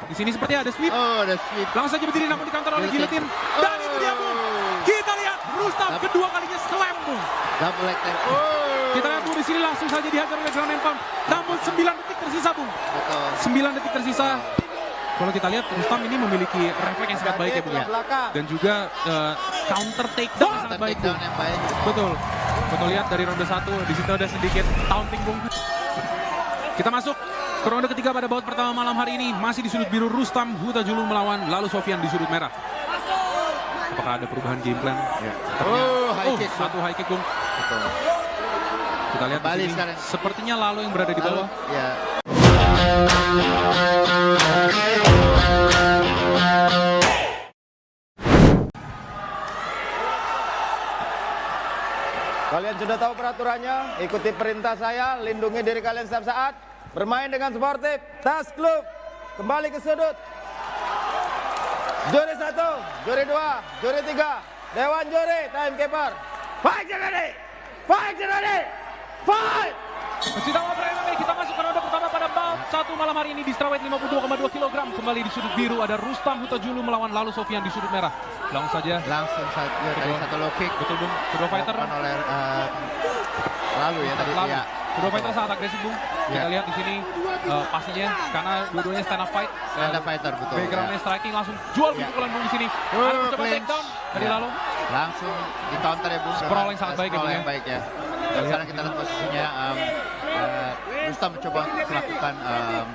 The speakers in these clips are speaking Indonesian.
Di sini seperti ada sweep. Oh, ada sweep. Langsung saja berdiri namun dikantor oleh Guillotine. Dan itu dia, Bung. Kita lihat Rustam kedua kalinya slam, Bung. Double leg tap. Kita lihat Bung di sini langsung saja dihajar oleh ground and pound. Namun 9 detik tersisa, Bung. Betul. 9 detik tersisa. Kalau kita lihat Rustam ini memiliki refleks yang sangat baik ya, Bung ya. Dan juga counter takedown yang sangat baik, Bung. Betul. Betul, lihat dari ronde 1 di situ ada sedikit taunting, Bung. Kita masuk ke ronde ketiga pada bout pertama malam hari ini. Masih di sudut biru Rustam Huta-Julu melawan Lalu Sofyan di sudut merah. Apakah ada perubahan game plan? Ya. High kick. Satu high kick, Bung. Betul. Kita lihat di sini. Sepertinya Lalu yang berada di bawah. Ya. Kalian sudah tahu peraturannya, ikuti perintah saya, lindungi diri kalian setiap saat, bermain dengan sportif, tas klub, kembali ke sudut. Juri 1, juri 2, juri 3, Dewan Juri, timekeeper. Fight Jeremy! Fight Jeremy! Fight! Masih tahu MMA, kita masuk ke ronde pertama pada bout 1 malam hari ini di strawweight 52,2 kg. Kembali di sudut biru ada Rustam Huta-Julu melawan Lalu Sofyan di sudut merah. Langsung saja. Langsung saja dari satu low kick. Betul, Bung. Kedua fighter. Oleh Lalu ya tadi. Lalu. Ya. Kedua fighter sangat agresif, Bung. Kita lihat di sini pastinya karena dua-duanya stand up fight. Stand up fighter, betul. Backgroundnya striking langsung jual pukulan, Bung, di sini. Ada mencoba takedown dari Lalu. Langsung di counter ya, Bung. Sprawl yang sangat baik ya, Bung, yang baik ya. Dan sekarang kita lihat posisinya Rustam mencoba melakukan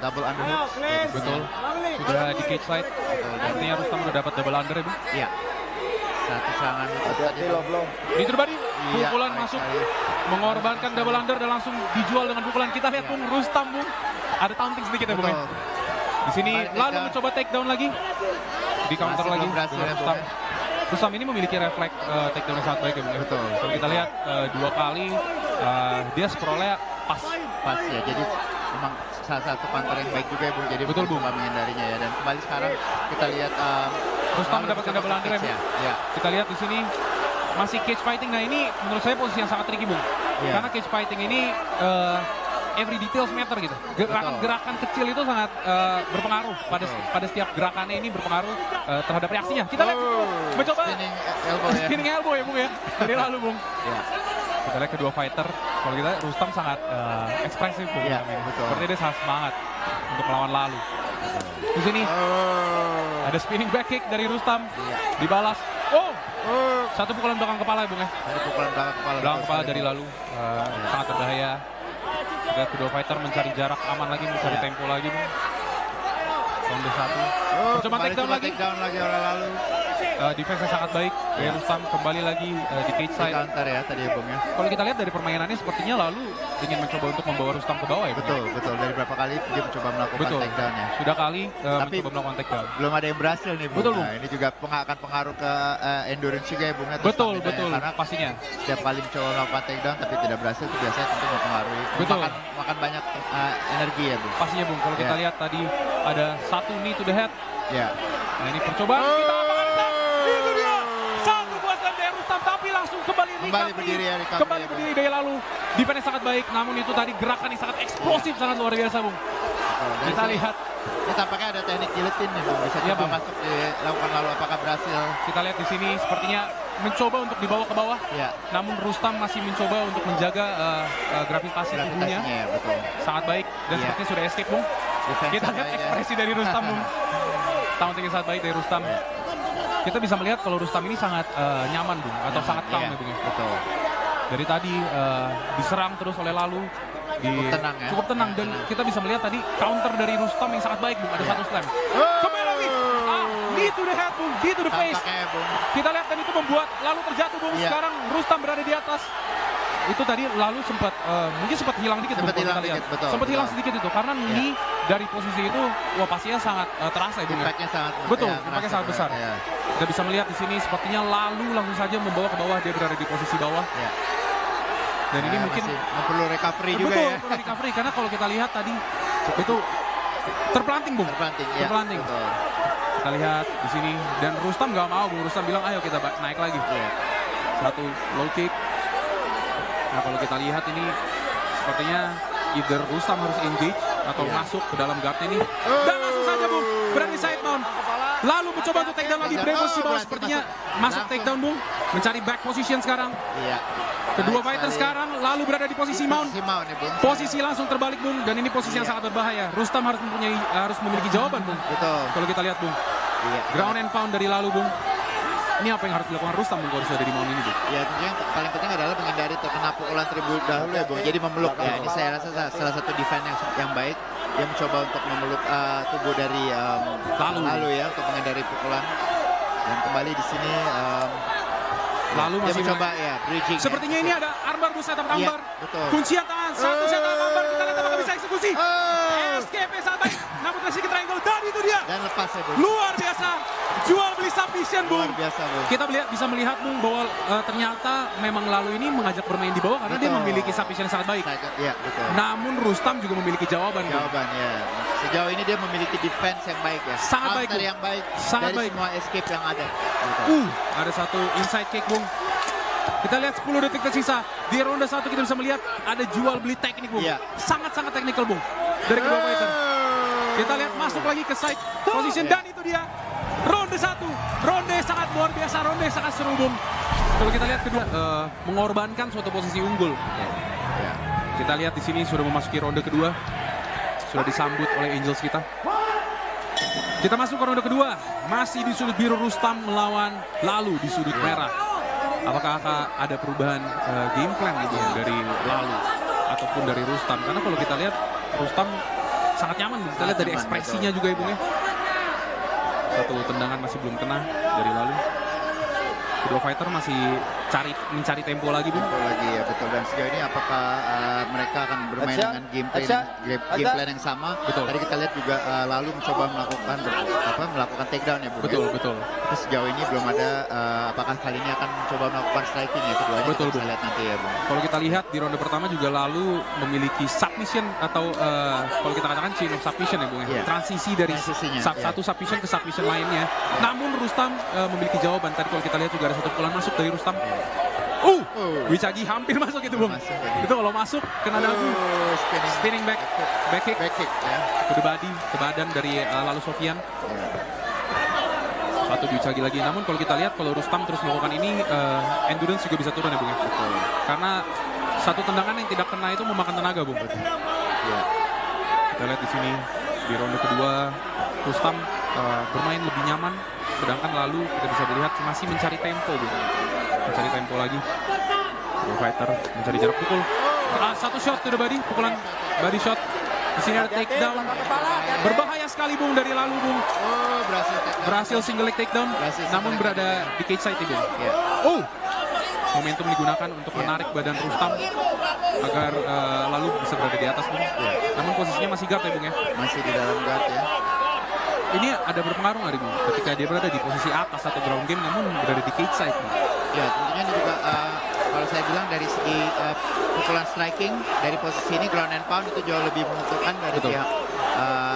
double underhook. Betul. Sudah di cage side. Artinya Rustam sudah dapat double under ya, Bung. Iya. Satu serangan. Hati-hati low. Diterbadi, pukulan baik masuk, sekali. mengorbankan double under dan langsung dijual dengan pukulan. Kita lihat, Bung, Rustam, Bung. Ada taunting sedikit ya, Bung. Betul. Di sini Lalu mencoba takedown lagi. Di counter Masih lagi. belum berhasil ya, Rustam. Bung. Rustam ini memiliki refleks takedown yang sangat baik ya, Bung. Betul. Kalau kita lihat 2 kali dia scrollnya pas. Pas ya, jadi memang salah satu counter yang baik juga ya, Bung. Jadi Betul, Bung. menghindarinya ya. Dan kembali sekarang kita lihat Rustam mendapatkan double under ya, Bung. Ya. Kita lihat di sini masih cage fighting. Nah, ini menurut saya posisi yang sangat tricky, Bung. Ya. Karena cage fighting ini every details matter gitu. Gerakan kecil itu sangat berpengaruh pada setiap gerakannya, ini berpengaruh terhadap reaksinya. Kita lihat mencoba Spinning elbow ya. spinning elbow ya, Bung ya. Dari Lalu, Bung. Ya. Kita lihat kedua fighter. Kalau kita Rustam sangat ekspresif, Bung. Iya, betul. Seperti dia sangat semangat untuk melawan Lalu. Di sini ada spinning back kick dari Rustam. Dibalas. Satu pukulan belakang kepala ya, Bung ya. Ada pukulan belakang kepala. Belakang kepala dari Lalu. Sangat berbahaya. Juga kedua fighter mencari jarak aman lagi, mencari tempo lagi, Bung. Ronde 1. Coba takedown lagi oleh Lalu. Defense sangat baik dari Rustam, kembali lagi di cage side. Counter ya tadi ya, Bung ya. Kalau kita lihat dari permainannya sepertinya Lalu ingin mencoba untuk membawa Rustam ke bawah ya, Bung. Betul. Dari berapa kali dia mencoba melakukan takedown ya. Sudah kali Tapi mencoba melakukan takedown. belum ada yang berhasil nih, Bung. Betul, Bung. Nah, ini juga akan pengaruh ke endurance juga ya, Bung ya. Betul, Karena pastinya. setiap kali mencoba melakukan takedown tapi tidak berhasil itu biasanya tentu mempengaruhi. Betul. Makan banyak energi ya, Bung. Pastinya, Bung. Kalau kita lihat tadi ada satu knee to the head. Ya. Nah, ini percobaan kita apakah itu dia. Satu buat dari Rustam, tapi langsung kembali berdiri ya, kembali berdiri dari Lalu. Defense sangat baik, namun itu tadi gerakan yang sangat eksplosif, sangat luar biasa, Bung. Kita lihat. Ini tampaknya ada teknik guillotine nih, Bung. Bisa Iya, coba Bung. masuk dilakukan Lalu, apakah berhasil? Kita lihat di sini sepertinya mencoba untuk dibawa ke bawah. Ya. Namun Rustam masih mencoba untuk menjaga gravitasi tubuhnya. Ya, betul. Sangat baik dan Iya. sepertinya sudah escape, Bung. Defense Kita lihat baik, ya. ekspresi dari Rustam, Bung. Taunting yang sangat baik dari Rustam. Kita bisa melihat kalau Rustam ini sangat nyaman, Bung, atau sangat calm ya, Bung. Betul. Dari tadi diserang terus oleh Lalu. Cukup tenang dan kita bisa melihat tadi counter dari Rustam yang sangat baik, Bung. Ada satu slam. Kembali lagi. Knee to the head, Bung. Knee to the face. Tampaknya, Bung. Kita lihat dan itu membuat Lalu terjatuh, Bung. Iya. Sekarang Rustam berada di atas. Itu tadi Lalu sempat mungkin sempat hilang dikit, Bung, Sempat hilang dikit, betul, sempat hilang betul. sedikit itu karena knee dari posisi itu pastinya sangat terasa ya, Bung. Impactnya sangat Betul, ya, impactnya sangat besar. Ya. Kita bisa melihat di sini sepertinya Lalu langsung saja membawa ke bawah, dia berada di posisi bawah. Ya. Dan ini mungkin perlu recovery juga ya. perlu recovery karena kalau kita lihat tadi itu terpelanting, Bung. Terpelanting. Betul. Kita lihat di sini dan Rustam nggak mau, Bung. Rustam bilang ayo kita naik lagi. Ya. Satu low kick. Nah, kalau kita lihat ini sepertinya either Rustam harus engage atau masuk ke dalam guardnya nih. Dan langsung saja, Bung. berada di side mount. Lalu mencoba untuk takedown lagi, Brave posisi bawah sepertinya masuk takedown Bung. Mencari back position sekarang. Iya. Kedua fighter sekarang lalu berada di posisi mount. Posisi langsung terbalik Bung, dan ini posisi yang sangat berbahaya. Rustam harus memiliki jawaban Bung. Betul. Kalau kita lihat Bung. Iya. Ground and pound dari lalu Bung. Ini apa yang harus dilakukan Rustam Bung kalau sudah ada di mount ini Bung? Ya tentunya yang paling penting adalah menghindari terkena pukulan terlebih dahulu ya Bung. Jadi memeluk ya. Ini saya rasa salah satu defense yang baik. Dia mencoba untuk memeluk tubuh dari lalu ya untuk menghindari pukulan. Dan kembali di sini lalu dia masih mencoba ya bridging. Sepertinya ini ada armbar bu setup armbar. Iya, betul. Kuncian tangan, satu setup armbar, kita lihat apakah bisa eksekusi. SKP saat baik, namun terjadi triangle dan itu dia. Dan lepas ya Bung. Luar biasa, jual beli submission Bung. Luar biasa Bung. Kita bisa melihat Bung bahwa ternyata memang lalu ini mengajak bermain di bawah karena dia memiliki submission yang sangat baik. Iya betul. Namun Rustam juga memiliki jawaban. Jawaban ya. Sejauh ini dia memiliki defense yang baik ya. Sangat baik Bung. Yang baik sangat dari baik. Semua escape yang ada. Gitu. Ada satu inside kick Bung. Kita lihat 10 detik tersisa. Di ronde 1 kita bisa melihat ada jual beli teknik Bung. Sangat-sangat teknikal Bung. Dari kedua fighter. Kita lihat masuk lagi ke side position dan itu dia. Ronde 1. Ronde sangat luar biasa. Ronde sangat seru Bung. Kalau kita lihat kedua mengorbankan suatu posisi unggul. Kita lihat di sini sudah memasuki ronde kedua. Sudah disambut oleh Angels kita. Kita masuk ke ronde kedua. Masih di sudut biru Rustam melawan lalu di sudut merah. Apakah ada perubahan game plan gitu dari lalu ataupun dari Rustam? Karena kalau kita lihat Rustam sangat nyaman. Kita lihat dari ekspresinya juga Ibu ya. Satu tendangan masih belum kena dari lalu. Kedua fighter masih mencari tempo lagi Bung. Tempo lagi ya betul. Dan sejauh ini apakah mereka akan bermain dengan game plan yang sama? Betul. Tadi kita lihat juga lalu mencoba melakukan takedown ya Bung. Betul ya? betul. Tapi sejauh ini belum ada apakah kali ini akan mencoba melakukan striking ya keduanya. Betul kita lihat nanti ya Bung. Kalau kita lihat di ronde pertama juga lalu memiliki submission atau kalau kita katakan chain of submission ya Bung ya. Transisi dari satu submission ke submission lainnya. Namun Rustam memiliki jawaban. Tadi kalau kita lihat juga ada satu pukulan masuk dari Rustam. Wicagi hampir masuk itu Bung. Itu kalau masuk kena dagu. Spinning back kick ya. To the body, ke badan dari lalu Sofian. Satu Wicagi lagi. Namun kalau kita lihat kalau Rustam terus melakukan ini endurance juga bisa turun ya Bung ya. Karena satu tendangan yang tidak kena itu memakan tenaga Bung. Kita lihat di sini di ronde kedua Rustam bermain lebih nyaman. Sedangkan lalu kita bisa melihat masih mencari tempo Bung. Mencari tempo lagi. Fighter mencari jarak pukul. Satu shot to the body, pukulan body shot. Di sini ada takedown. Berbahaya sekali Bung dari lalu Bung. Berhasil single leg takedown. Namun berada di cage side Bung. Momentum digunakan untuk menarik badan Rustam agar lalu bisa berada di atas Bung. Namun posisinya masih guard ya Bung ya. Masih di dalam guard ya. Ini ada berpengaruh nggak Bung ketika dia berada di posisi atas atau ground game namun berada di cage side Bung? Ya tentunya ini juga kalau saya bilang dari segi pukulan striking dari posisi ini ground and pound itu jauh lebih menguntungkan dari pihak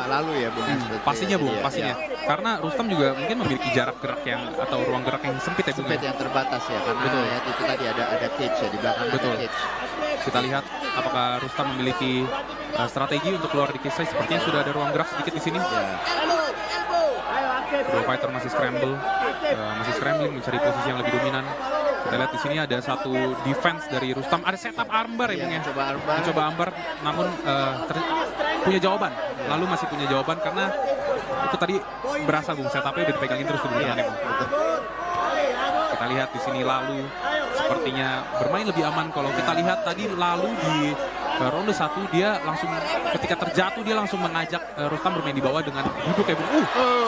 lalu ya Bung. Pastinya Bung, pastinya. Karena Rustam juga mungkin memiliki jarak gerak yang atau ruang gerak yang sempit ya Bung. Sempit yang terbatas ya karena ya itu tadi ada cage ya di belakang ada cage. Kita lihat apakah Rustam memiliki strategi untuk keluar di cage side. Sepertinya sudah ada ruang gerak sedikit di sini. Dua fighter masih scrambling mencari posisi yang lebih dominan. Kita lihat di sini ada satu defense dari Rustam. Ada setup armbar ya Bung ya. Mencoba armbar namun punya jawaban. Lalu masih punya jawaban karena itu tadi berasa Bung setupnya udah dipegangin terus di tangannya Bung. Kita lihat di sini lalu sepertinya bermain lebih aman. Kalau kita lihat tadi lalu di ronde 1 dia langsung ketika terjatuh dia langsung mengajak Rustam bermain di bawah dengan duduk ya Bung.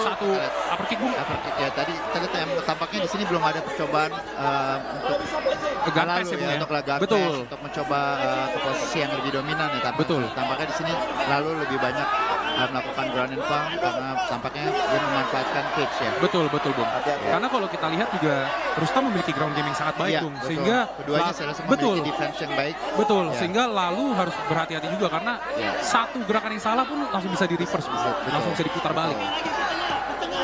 Satu upper kick Bung. Upper kick ya tadi yang tampaknya di sini belum ada percobaan untuk lalu ya, untuk laga untuk mencoba ke posisi yang lebih dominan ya tampaknya di sini lalu lebih banyak melakukan ground and pound karena tampaknya dia memanfaatkan cage ya. Betul Bung. Karena kalau kita lihat juga Rustam memiliki ground game yang sangat baik Bung. Sehingga keduanya memiliki defense yang baik. Sehingga lalu harus berhati-hati juga karena satu gerakan yang salah pun langsung bisa di reverse, langsung bisa diputar balik.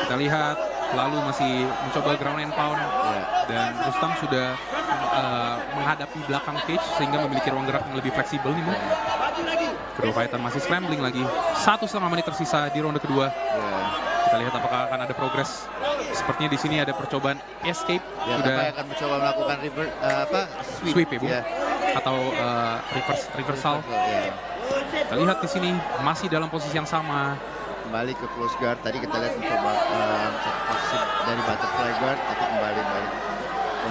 Kita lihat lalu masih mencoba ground and pound dan Rustam sudah menghadapi belakang cage sehingga memiliki ruang gerak yang lebih fleksibel nih Bung. Kedua fighter masih scrambling lagi. 1,5 menit tersisa di ronde kedua. Kita lihat apakah akan ada progres. Sepertinya di sini ada percobaan escape. Ya, Sudah akan mencoba melakukan sweep ya, Bung? Ya. Atau reversal. Ya. Kita lihat di sini masih dalam posisi yang sama. Kembali ke close guard. Tadi kita lihat mencoba posisi dari butterfly guard, tapi kembali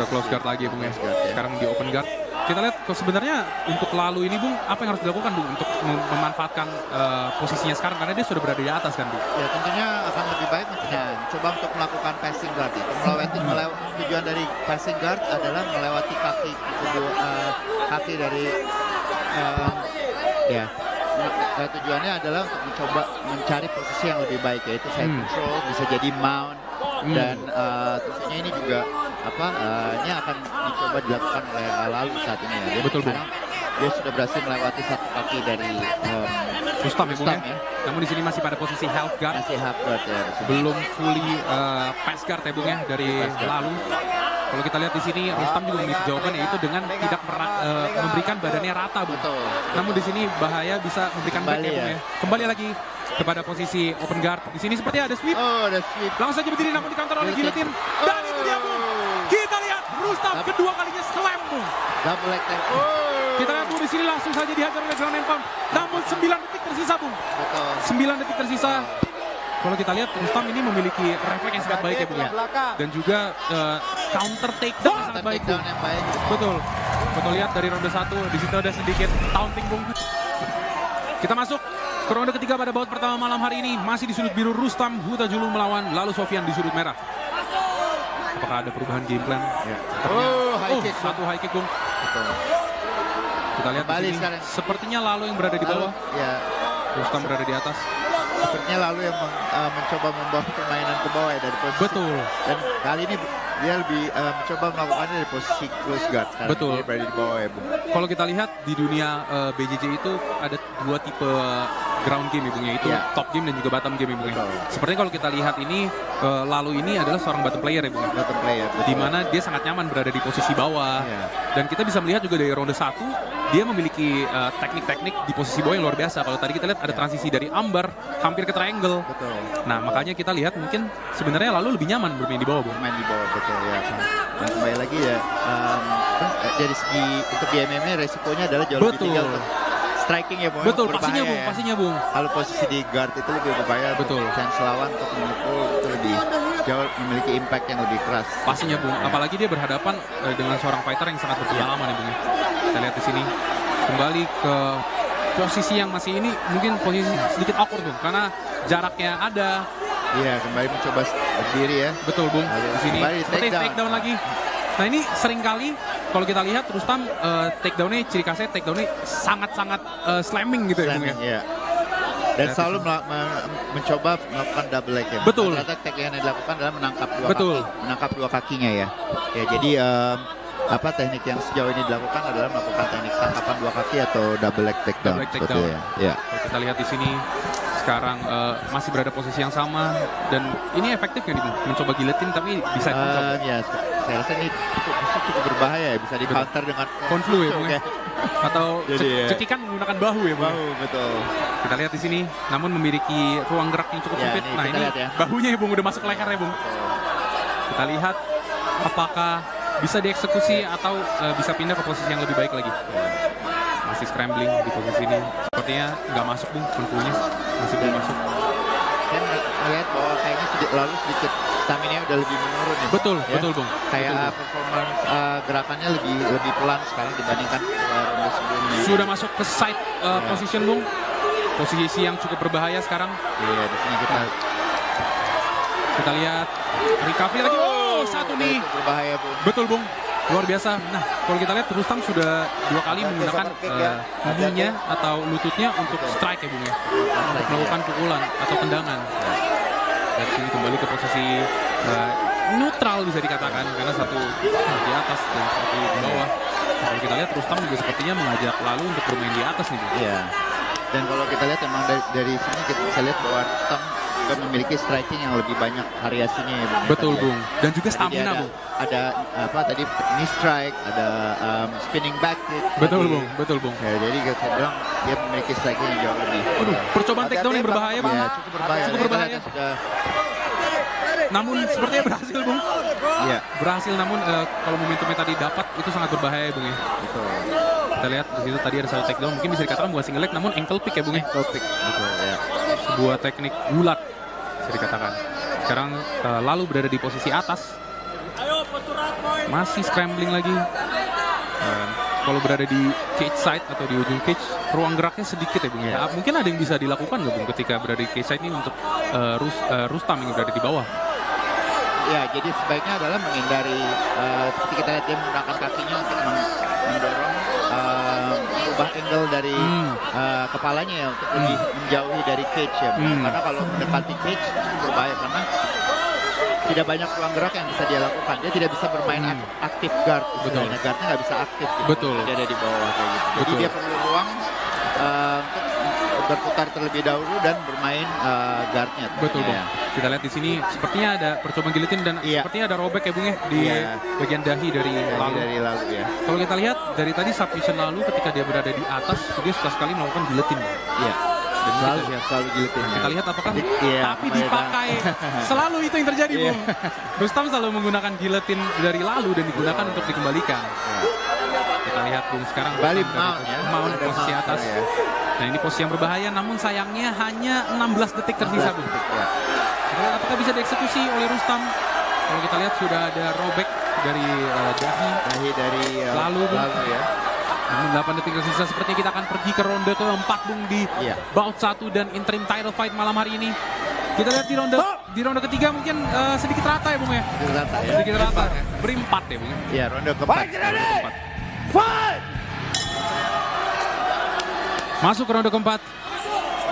ke close guard lagi ya, Bung ya. Ya. Sekarang di open guard. Kita lihat sebenarnya untuk lalu ini, Bung, apa yang harus dilakukan, Bung, untuk memanfaatkan posisinya sekarang karena dia sudah berada di atas kan, Bung? Ya, tentunya akan lebih baik coba untuk melakukan passing guard itu. Tujuan dari passing guard adalah melewati kaki dari tujuannya adalah untuk mencoba mencari posisi yang lebih baik, yaitu side control, bisa jadi mount, dan tentunya ini juga ini akan dicoba dilakukan oleh Lalu saat ini ya. Betul, Bung. Dia sudah berhasil melewati satu kaki dari Rustam ya, Bung ya. ya. Namun di sini masih pada posisi half guard. Masih half guard ya. Belum fully pass guard ya, Bung ya, dari Lalu. Kalau kita lihat di sini Rustam juga memiliki jawaban, yaitu dengan tidak memberikan badannya rata, Bung. Betul. Namun di sini bahaya bisa memberikan back ya, Bung ya. Kembali lagi kepada posisi open guard. Di sini sepertinya ada sweep. Oh, ada sweep. Langsung saja berdiri namun di counter oleh Giletin. Dan itu dia, Bung. Kita lihat Rustam kedua kalinya slam, Bung. Double leg tap. Kita lihat, Bung, di sini langsung saja dihajar oleh ground and pound. Namun 9 detik tersisa, Bung. Betul. 9 detik tersisa. Kalau kita lihat Rustam ini memiliki refleks yang sangat baik ya, Bung ya. Dan juga counter takedown yang sangat baik, Bung. Betul. Betul, lihat dari ronde 1 di situ ada sedikit taunting, Bung. Kita masuk ke ronde ketiga pada bout pertama malam hari ini. Masih di sudut biru Rustam Huta-Julu melawan Lalu Sofyan di sudut merah. Apakah ada perubahan game plan? Ya. High kick. Satu high kick, Bung. Betul. Kita lihat di sini. Sepertinya Lalu yang berada di bawah. Ya. Rustam berada di atas. Sepertinya Lalu yang mencoba membawa permainan ke bawah ya dari posisi. Betul. Dan kali ini dia lebih mencoba melakukannya dari posisi close guard. Betul. Dia berada di bawah ya, Bung. Kalau kita lihat di dunia BJJ itu ada dua tipe ground game, Bung, yaitu top game dan juga bottom game, Bung. Sepertinya kalau kita lihat ini Lalu ini adalah seorang bottom player ya, Bung. Bottom player. Di mana dia sangat nyaman berada di posisi bawah. Dan kita bisa melihat juga dari ronde 1 dia memiliki teknik-teknik di posisi bawah yang luar biasa. Kalau tadi kita lihat ada transisi dari ambar hampir ke triangle. Betul. Nah, makanya kita lihat mungkin sebenarnya Lalu lebih nyaman bermain di bawah, Bung. Bermain di bawah, betul ya. Dan kembali lagi ya, dari segi untuk di MMA resikonya adalah jauh lebih tinggi untuk striking ya, Bung. Betul, pastinya, Bung. Kalau posisi di guard itu lebih berbahaya. Betul. Chance lawan untuk memukul itu lebih jauh memiliki impact yang lebih keras. Pastinya, Bung. Apalagi dia berhadapan dengan seorang fighter yang sangat berpengalaman ya, Bung. Kita lihat di sini kembali ke posisi yang masih ini mungkin posisi sedikit awkward, Bung, karena jaraknya ada. Iya, kembali mencoba berdiri ya. Betul, Bung. Di sini seperti takedown lagi. Nah, ini seringkali kalau kita lihat Rustam takedown-nya, ciri khasnya takedown-nya sangat-sangat slamming gitu ya, Bung ya. Iya. Dan selalu mencoba melakukan double leg ya. Betul. Ternyata take yang dilakukan adalah menangkap dua Betul. kaki, menangkap dua kakinya ya. Ya, jadi teknik yang sejauh ini dilakukan adalah melakukan teknik tangkapan dua kaki atau double leg takedown. Double leg takedown. Ya. Kita lihat di sini sekarang masih berada posisi yang sama dan ini efektif kan, mencoba giletin tapi bisa ya, saya rasa ini cukup berbahaya ya, bisa di counter dengan konflu ya, Bung ya. Atau cekikan menggunakan bahu ya, Bung. Bahu, betul. Kita lihat di sini namun memiliki ruang gerak yang cukup sempit. Nah, ini bahunya ya, Bung, udah masuk leher ya, Bung. Kita lihat apakah bisa dieksekusi atau bisa pindah ke posisi yang lebih baik lagi. Masih scrambling di posisi ini. Sepertinya nggak masuk, Bung, konflunya. Masih belum masuk. Saya melihat bahwa kayaknya Lalu sedikit stamina udah lebih menurun ya. Betul, ya? betul, Bung. Kayak performance gerakannya lebih pelan sekarang dibandingkan ronde sebelumnya. Sudah masuk ke side position, Bung. Posisi yang cukup berbahaya sekarang. Iya, di sini kita lihat recovery lagi. Oh, satu nih. Berbahaya, Bung. Betul, Bung. Luar biasa. Nah, kalau kita lihat Rustam sudah 2 kali menggunakan kneenya atau lututnya untuk strike ya, Bung ya. Untuk melakukan pukulan atau tendangan. Dari sini kembali ke posisi neutral bisa dikatakan karena satu di atas dan satu di bawah. Kalau kita lihat Rustam juga sepertinya mengajak Lalu untuk bermain di atas nih, Bung. Iya. Dan kalau kita lihat emang dari sini kita bisa lihat bahwa Rustam juga memiliki striking yang lebih banyak variasinya ya, Bung. Betul, Bung. Dan juga stamina, Bung. Ada tadi knee strike, ada spinning back kick. Betul, Bung. Betul, Bung. Ya, jadi kita bilang dia memiliki striking yang jauh lebih. Percobaan takedown yang berbahaya, Bang. Ya, cukup berbahaya. Cukup berbahaya. Sudah namun sepertinya berhasil, Bung. Iya. Berhasil, namun kalau momentumnya tadi dapat, itu sangat berbahaya, Bung ya. Betul. Kita lihat di situ tadi ada satu takedown, mungkin bisa dikatakan bukan single leg, namun ankle pick ya, Bung ya. Ankle pick, betul ya. Sebuah teknik gulat, bisa dikatakan. Sekarang Lalu berada di posisi atas. Masih scrambling lagi. Kalau berada di cage side atau di ujung cage, ruang geraknya sedikit ya, Bung. Yeah. Mungkin ada yang bisa dilakukan nggak, Bung, ketika berada di cage side ini untuk Rustam yang berada di bawah? Ya, jadi sebaiknya adalah menghindari, seperti kita lihat dia menggunakan kakinya untuk mendorong, ubah angle dari kepalanya ya, untuk lebih menjauhi dari cage ya. Karena kalau mendekati cage berbahaya, karena tidak banyak ruang gerak yang bisa dia lakukan. Dia tidak bisa bermain aktif guard. Guardnya nggak bisa aktif. Gitu. Betul. Dia ada di bawah kayak gitu. Jadi dia perlu ruang untuk berputar terlebih dahulu dan bermain guardnya. Betul, Bang. Kita lihat di sini sepertinya ada percobaan guillotine dan sepertinya ada robek ya, Bung ya, di bagian dahi dari Lalu ya. Kalau kita lihat dari tadi submission Lalu ketika dia berada di atas, dia suka sekali melakukan guillotine. Iya. Dan selalu guillotine. Kita lihat apakah tapi dipakai. Selalu itu yang terjadi, Bung. Rustam selalu menggunakan guillotine dari Lalu dan digunakan untuk dikembalikan. Kita lihat, Bung, sekarang balik mount posisi atas. Nah, ini posisi yang berbahaya, namun sayangnya hanya 16 detik tersisa, Bung. Kita lihat apakah bisa dieksekusi oleh Rustam. Kalau kita lihat sudah ada robek dari dahi dari Lalu ya. Namun 8 detik tersisa, sepertinya kita akan pergi ke ronde keempat, Bung, di bout 1 dan interim title fight malam hari ini. Kita lihat di ronde ketiga mungkin sedikit rata ya, Bung ya. Sedikit rata. Berimpat ya, Bung. Iya, ronde keempat. Masuk ke ronde keempat.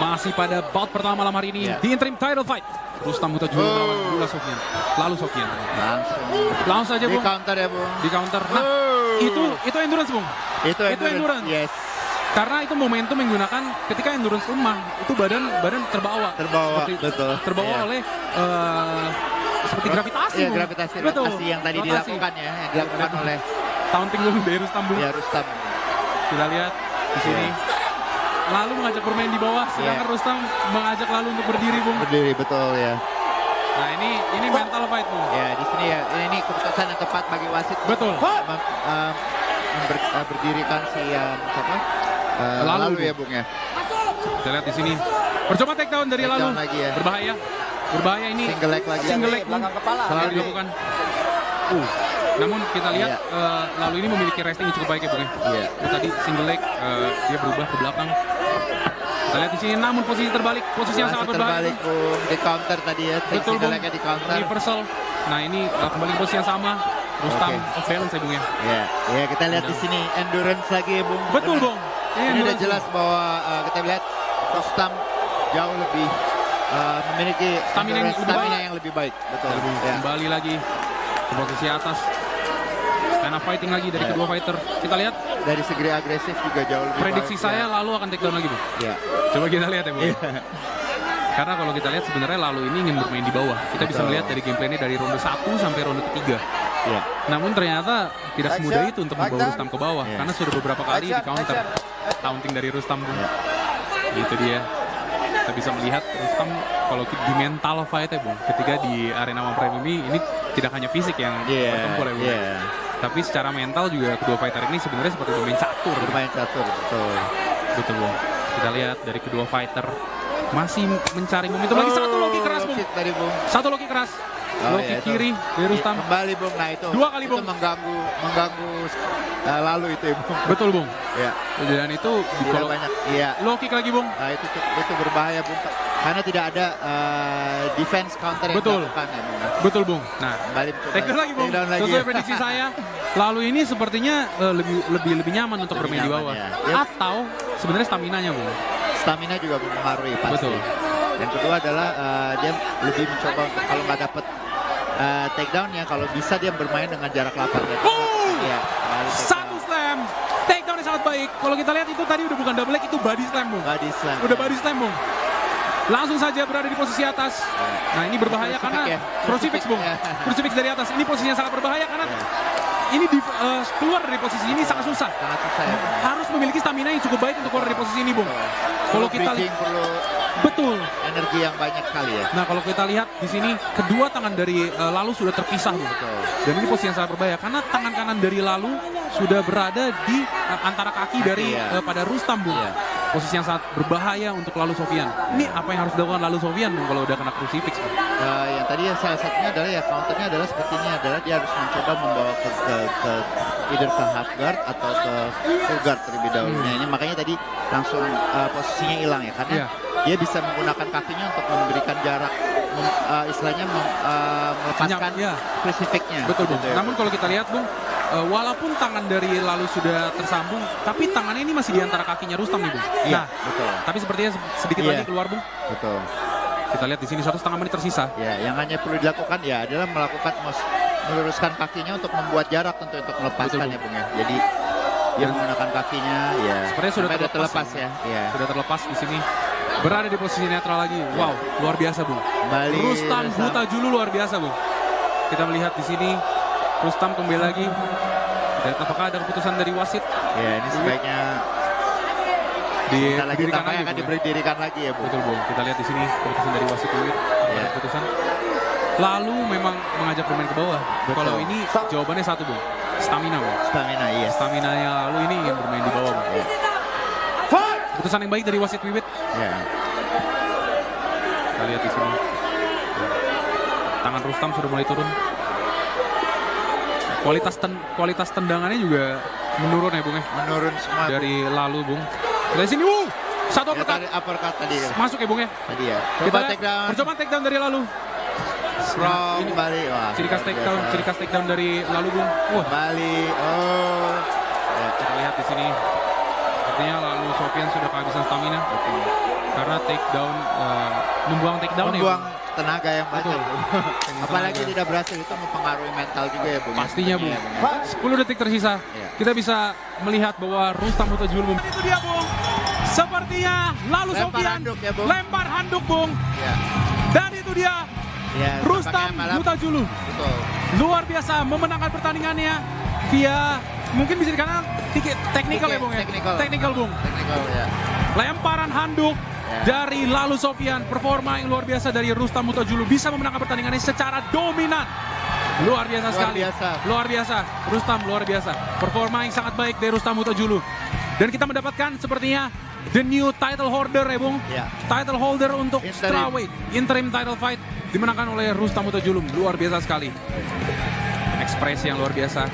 Masih pada bout pertama malam hari ini di interim title fight. Rustam Huta-Juru melawan Abdullah Sofyan. Lalu Sofyan. Langsung saja, Bung. Di counter ya, Bung. Di counter. Nah, itu endurance, Bung. Itu endurance. Yes. Karena itu momentum yang digunakan ketika endurance lemah, itu badan terbawa. Betul. Terbawa oleh seperti gravitasi. Iya, gravitasi yang tadi dilakukan ya, yang dilakukan oleh taunting dari Rustam, Bung. Ya, Rustam. Kita lihat di sini. Lalu mengajak bermain di bawah, sedangkan Rustam mengajak Lalu untuk berdiri, Bung. Berdiri, betul ya. Nah, ini mental fight, Bung. Ya, di sini ya, ini keputusan yang tepat bagi wasit. Betul. Berdirikan si Lalu ya, Bung ya. Kita lihat di sini. Percobaan takedown dari Lalu. Lagi ya. Berbahaya ini. Single leg lagi. Single leg, Bung. Selalu dilakukan. Namun kita lihat Lalu ini memiliki resting yang cukup baik ya, Bung ya. Iya. Tadi single leg dia berubah ke belakang. Kita lihat di sini, namun posisi terbalik, posisi yang sangat berbahaya. Terbalik, Bung. Di counter tadi ya. Betul, Bung. Di counter. Reversal. Nah, ini kembali ke posisi yang sama. Rustam off balance ya, Bung ya. Ya, kita lihat di sini endurance lagi ya, Bung. Betul, Bung. Ini udah jelas bahwa kita lihat Rustam jauh lebih memiliki stamina yang lebih baik. Betul. Kembali lagi ke posisi atas. Stand up fighting lagi dari kedua fighter. Kita lihat dari segi agresif juga jauh lebih. Prediksi saya Lalu akan takedown lagi, Bung. Iya. Coba kita lihat ya, Bung. Karena kalau kita lihat sebenarnya Lalu ini ingin bermain di bawah. Kita bisa melihat dari gameplaynya dari ronde 1 sampai ronde ketiga. Iya. Namun ternyata tidak semudah itu untuk membawa Rustam ke bawah. Karena sudah beberapa kali di counter. Taunting dari Rustam, Bung. Gitu dia. Kita bisa melihat Rustam kalau di mental fight ya, Bung. Ketika di arena One Prime ini tidak hanya fisik yang bertempur ya, Bung. Tapi secara mental juga kedua fighter ini sebenarnya seperti bermain catur. Betul. Betul, Bung. Kita lihat dari kedua fighter masih mencari momentum lagi. Satu low kick keras, Bung. Satu low kick keras. Low kick kiri dari Rustam. Kembali, Bung. Nah, itu dua kali, Bung. Itu mengganggu Lalu itu ya, Bung. Betul, Bung. Ya. Dan itu kalau banyak. Iya. Low kick lagi, Bung. Nah, itu berbahaya, Bung. Karena tidak ada defense counter yang dilakukan ya, Bung. Betul, Bung. Nah, takedown lagi, Bung. Sesuai prediksi saya, Lalu ini sepertinya lebih nyaman untuk bermain di bawah. Atau sebenarnya stamina-nya, Bung. Stamina juga mempengaruhi pasti. Betul. Yang kedua adalah dia lebih mencoba untuk kalau nggak dapat takedown ya, kalau bisa dia bermain dengan jarak lapar. Satu slam. Takedown yang sangat baik. Kalau kita lihat itu tadi udah bukan double leg, itu body slam, Bung. Udah body slam, Bung. Langsung saja berada di posisi atas. Nah, ini berbahaya karena crucifix, Bung. Crucifix dari atas. Ini posisinya sangat berbahaya karena ini keluar dari posisi ini sangat susah. Sangat susah ya. Harus memiliki stamina yang cukup baik untuk keluar dari posisi ini, Bung. Kalau kita bridging, perlu betul energi yang banyak sekali ya. Nah, kalau kita lihat di sini kedua tangan dari Lalu sudah terpisah, Bung. Dan ini posisi yang sangat berbahaya karena tangan kanan dari Lalu sudah berada di antara kaki dari pada Rustam, Bung. Posisi yang sangat berbahaya untuk Lalu Sofyan. Ini apa yang harus dilakukan Lalu Sofyan, Bung, kalau udah kena crucifix, Bung? Yang tadi salah satunya adalah ya counternya adalah seperti ini, adalah dia harus mencoba membawa ke either ke half guard atau ke full guard terlebih dahulu. Nah, ini makanya tadi langsung posisinya hilang ya, karena dia bisa menggunakan kakinya untuk memberikan jarak, istilahnya melepaskan crucifixnya. Betul, Bung. Namun kalau kita lihat, Bung, walaupun tangan dari Lalu sudah tersambung, tapi tangannya ini masih di antara kakinya Rustam nih, Bung. Iya, Nah, betul. tapi sepertinya sedikit lagi keluar, Bung. Betul. Kita lihat di sini 1,5 menit tersisa. Ya, yang hanya perlu dilakukan ya adalah melakukan meluruskan kakinya untuk membuat jarak tentu untuk melepaskan ya, Bung ya. Jadi dia menggunakan kakinya ya. Sepertinya sudah terlepas ya. Sudah terlepas di sini. Berada di posisi netral lagi. Wow, luar biasa, Bung. Rustam Huta-Julu luar biasa, Bung. Kita melihat di sini Rustam kembali lagi. Dan apakah ada keputusan dari wasit? Ya, ini sebaiknya didirikan lagi, akan diberdirikan lagi ya, Bu. Betul, Bung. Kita lihat di sini keputusan dari wasit Wiwit. Keputusan. Lalu memang mengajak pemain ke bawah. Kalau ini jawabannya satu, Bung. Stamina, Bung. Stamina, iya. Stamina-nya Lalu ini ingin bermain di bawah, Bung. Keputusan yang baik dari wasit Wiwit. Ya. Kita lihat di sini. Tangan Rustam sudah mulai turun. Kualitas tendangannya juga menurun ya, Bung ya. Menurun semua dari Lalu, Bung. Dari sini, satu uppercut tadi. Masuk ya, Bung ya. Tadi ya. Kita percobaan take down dari Lalu. From Bali. Wah, ciri khas take down dari Lalu, Bung. Bali. Ya, kita lihat di sini. Artinya Lalu Sofyan sudah kehabisan stamina. Karena take down membuang take down ya. Membuang tenaga yang banyak. Apalagi tidak berhasil, itu mempengaruhi mental juga ya, Bung. Pastinya, Bung. 10 detik tersisa. Kita bisa melihat bahwa Rustam Huta-Julu itu dia, Bung. Sepertinya Lalu Sofyan lempar handuk, Bung. Dan itu dia Rustam Huta-Julu. Luar biasa memenangkan pertandingannya via mungkin bisa dikatakan teknikal ya, Bung ya. Teknikal, Bung. Lemparan handuk dari Lalu Sofyan, performa yang luar biasa dari Rustam Huta-Julu, bisa memenangkan pertandingannya secara dominan. Luar biasa sekali. Luar biasa. Rustam luar biasa. Performa yang sangat baik dari Rustam Huta-Julu. Dan kita mendapatkan sepertinya the new title holder ya, Bung. Title holder untuk strawweight interim title fight dimenangkan oleh Rustam Huta-Julu. Luar biasa sekali. Ekspresi yang luar biasa.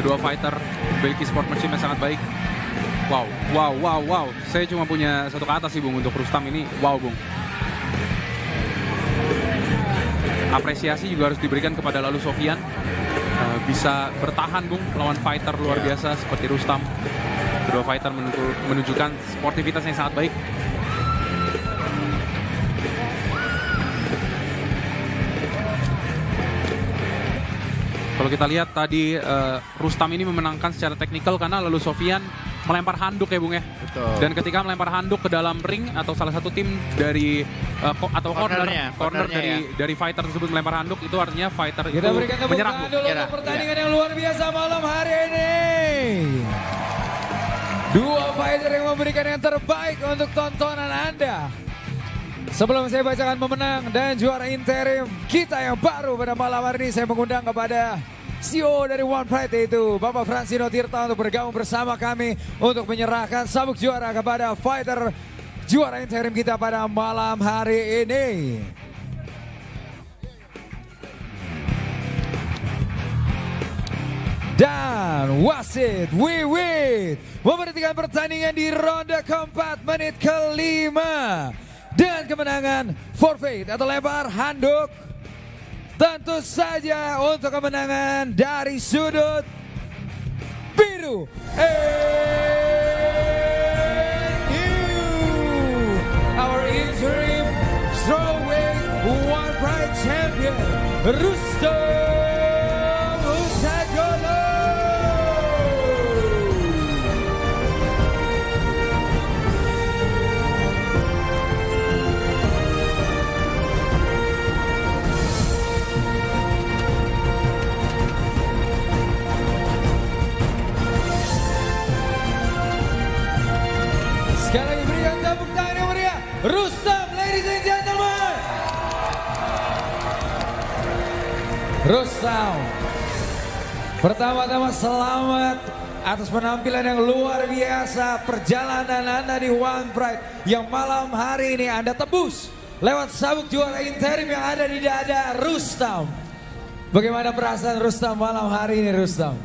Kedua fighter memiliki sportsmanship yang sangat baik. Wow. Saya cuma punya satu kata sih, Bung, untuk Rustam ini. Wow, Bung. Apresiasi juga harus diberikan kepada Lalu Sofyan. Bisa bertahan, Bung, melawan fighter luar biasa seperti Rustam. Kedua fighter menunjukkan sportivitas yang sangat baik. Kalau kita lihat tadi Rustam ini memenangkan secara teknikal karena Lalu Sofyan melempar handuk ya, Bung ya. Betul. Dan ketika melempar handuk ke dalam ring atau salah satu tim dari atau corner dari fighter tersebut melempar handuk, itu artinya fighter itu menyerang. Dulu untuk pertandingan yang luar biasa malam hari ini. Dua fighter yang memberikan yang terbaik untuk tontonan Anda. Sebelum saya bacakan pemenang dan juara interim kita yang baru pada malam hari ini, saya mengundang kepada CEO dari One Pride, yaitu Bapak Fransino Tirta, untuk bergabung bersama kami untuk menyerahkan sabuk juara kepada fighter juara interim kita pada malam hari ini. Dan wasit Wiwit memberhentikan pertandingan di ronde keempat menit kelima. Dan kemenangan forfeit atau lempar handuk tentu saja untuk kemenangan dari sudut biru. Our interim strawweight One Pride champion Rustam Huta-Julu. Rustam. Pertama-tama selamat atas penampilan yang luar biasa. Perjalanan Anda di One Pride yang malam hari ini Anda tebus lewat sabuk juara interim yang ada di dada Rustam. Bagaimana perasaan Rustam malam hari ini, Rustam?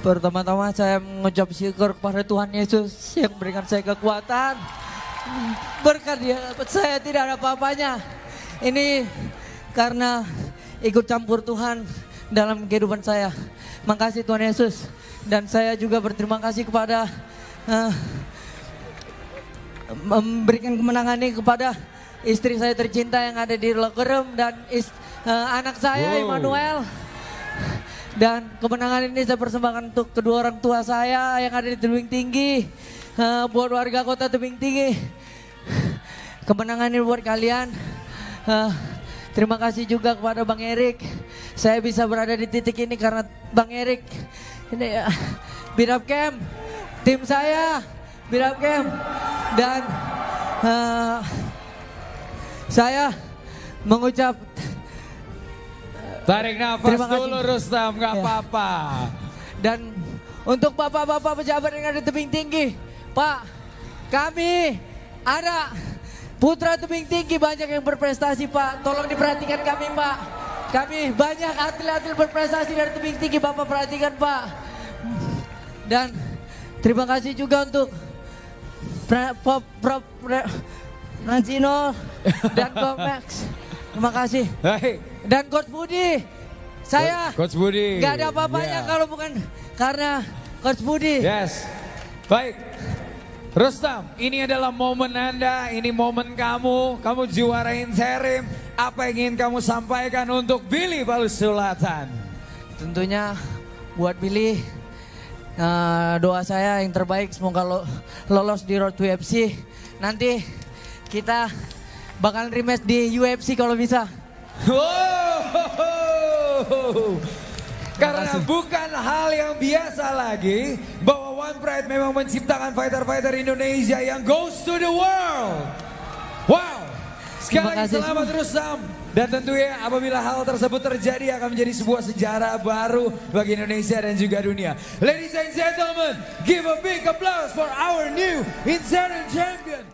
Pertama-tama saya mengucap syukur kepada Tuhan Yesus yang memberikan saya kekuatan. Berkat Dia, saya tidak ada apa-apanya. Ini karena ikut campur Tuhan dalam kehidupan saya. Makasih Tuhan Yesus. Dan saya juga berterima kasih kepada memberikan kemenangan ini kepada istri saya tercinta yang ada di locker room dan anak saya Emmanuel. Dan kemenangan ini saya persembahkan untuk kedua orang tua saya yang ada di Tebing Tinggi. Buat warga kota Tebing Tinggi. Kemenangan ini buat kalian. Terima kasih juga kepada Bang Erik. Saya bisa berada di titik ini karena Bang Erik. Ini Beat Up Camp, tim saya, Beat Up Camp. Dan saya mengucap tarik nafas dulu Rustam, gak apa-apa. Dan untuk bapak-bapak pejabat yang ada di Tebing Tinggi, Pak, kami ada putra Tebing Tinggi banyak yang berprestasi Pak, tolong diperhatikan kami Pak. Kami banyak atlet-atlet berprestasi dari Tebing Tinggi, Bapak perhatikan Pak. Dan terima kasih juga untuk Nanjino dan Gomex. Terima kasih. Dan Coach Budi. Saya Coach Budi. Gak ada apa-apanya kalau bukan karena Coach Budi. Yes. Baik. Rustam, ini adalah momen Anda, ini momen kamu juara interim. Apa yang ingin kamu sampaikan untuk Billy Balus Selatan? Tentunya buat Billy, doa saya yang terbaik semoga lolos di Road to UFC. Nanti kita bakal rematch di UFC kalau bisa. Wow. Karena bukan hal yang biasa lagi bahwa One Pride memang menciptakan fighter-fighter Indonesia yang goes to the world. Wow. Sekali lagi selamat Rustam. Dan tentunya apabila hal tersebut terjadi akan menjadi sebuah sejarah baru bagi Indonesia dan juga dunia. Ladies and gentlemen, give a big applause for our new interim champion.